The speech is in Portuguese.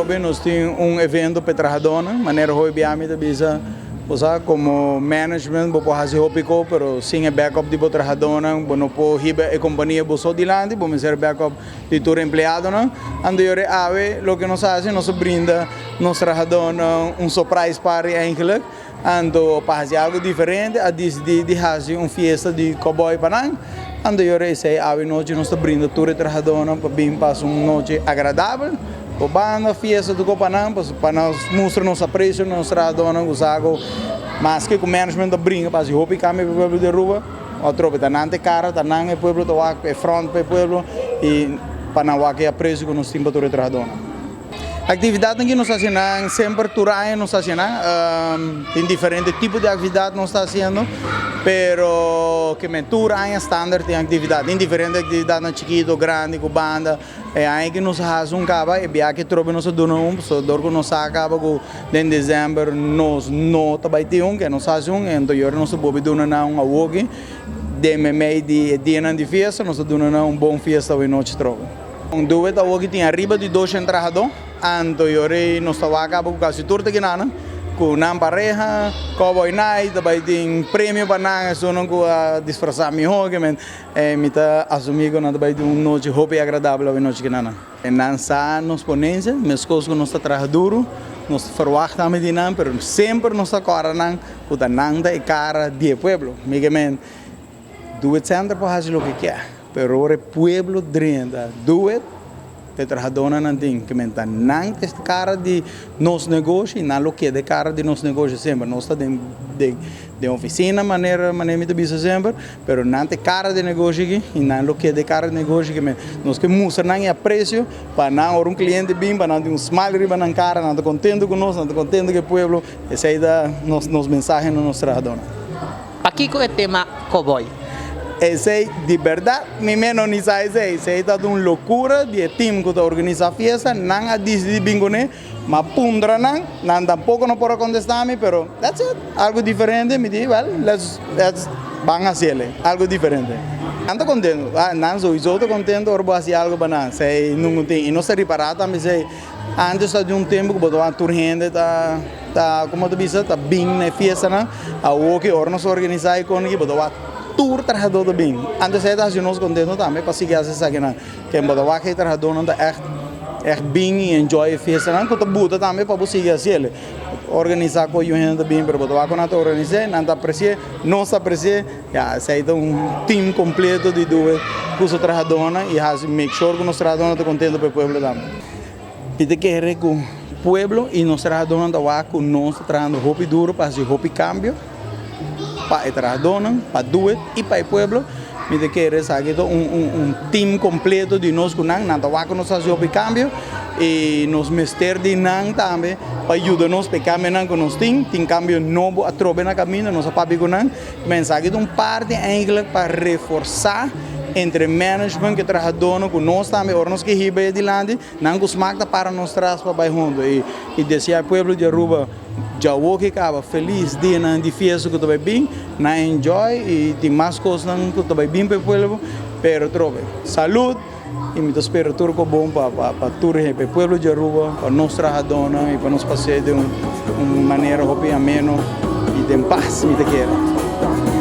trobe nós tem evento para trabalhadores, maneira hoi biami da bisa, como management, bo fazer hopico, pero sem backup de trabalhadores, bo não po hiba a companhia bo só de lande, bo ser backup de todo empregado, não? Ando yore ave, lo que nós fazemos, nós brinda nos trabalhadores surprise party eigenlijk. Ando fazer algo diferente, a de fazer festa de cowboy para nós. Ando yore sei ave noite nós brinda todo trabalhador para bem passar noite agradável. O banda fiesta do Copanam para nós mostrar nosso apreço, nós trabalhadores usado mas que o management da brinca para se roupa e câmbio para o povo de rua, o tropa tá nante cara, tá nante povo do Wak, é front para o povo e para não Wak apreço que nós temos para o trabalhador. Atividade que nós fazemos sempre turai nós fazemos tem diferentes tipos de atividade nós está fazendo, pero que me turai standard tem atividade, tem diferentes atividades na chiquito, grande, com banda, é aí que nós fazemos caba e bia que trobe nós dando so dor que nós acaba com em dezembro nós não também tem que nós fazemos então eu nós bobe dando não a walk de meio de dia de festa nós dando não bom festa hoje noite trobe. Dove da walk tem arriba de 200 trabalhadores anto yore nos tawaga po kasi turta ginana ku nam pareja cowboy night dabei ding prêmio para nang so não ku disfrazar mi ho que men mita asumigo na dabei um noite hope agradável a noite ginana nan sa nos ponência meus coisas nos trabalho duro nos verwachten met die naam pero sempre nos acora nang ku tanang da cara de pueblo migemen do it center para fazer o que quer pero o pueblo drenda do it Petrahadona não tem que mentar não que cara de nos negócios e não o que de cara de nos negócios sempre nós está de oficina maneira de business sempre, pero não tem cara de negócio aqui e não o que de cara de negócio que nós que mostra não é preço para não um cliente bem para não ter smile riba na cara não está contente com nós não está contente com o povo essa aí da nos mensagem no nosso Petrahadona. Aqui com o tema cowboy. Esse de verdade, me menos não sai esse é uma loucura de time que organiza a festa, não a dizer bingo né, mas pundra não tampouco não pode contestar-me, pero that's it, algo diferente, me diz, well, let's vamos fazer algo diferente. Não estou contente, não sou estou contente, ou vou fazer algo para nós, sei não tem, e não se reparar também sei, antes de um tempo que botou a turrende tá como tu disse, tá bem na festa né, a o que ora nós organizar com que botou tour trabalhador bem. Antes era assim nós contentes também para seguir essa aqui que em boa que trabalhador não é bem e enjoy a festa não que tá buta também para seguir assim organizar com o gente bem para boa que não organizar não tá apreciar não se apreciar já sai time completo de dois curso trabalhador e has make sure que nós trabalhador tá contente para o povo também. E te quer que o povo e nós trabalhador da waco nós trabalhando roupa duro para fazer roupa cambio para o trabalhador, para do it e para o povo, me quer saber time completo de nós com nós, nada vai com nós fazer o cambio e nos mestre de nós também para ajudar-nos a caminhar com nós tem cambio novo a trocar na caminho, nós papi com nós, mensagem de parte eigenlijk para reforçar entre management que trabalhador com nós também, ou nós que riba de lande, não costumamos para nós traz para junto e descer ao povo de Aruba já o que acaba feliz dia na festa que tu bem na enjoy e tem mais coisas que tu bem para o povo pero trove saúde e me espero tudo bom para tudo para o povo de Aruba para nós trabalhadores e para nós passear de uma maneira ameno e de paz me te quero.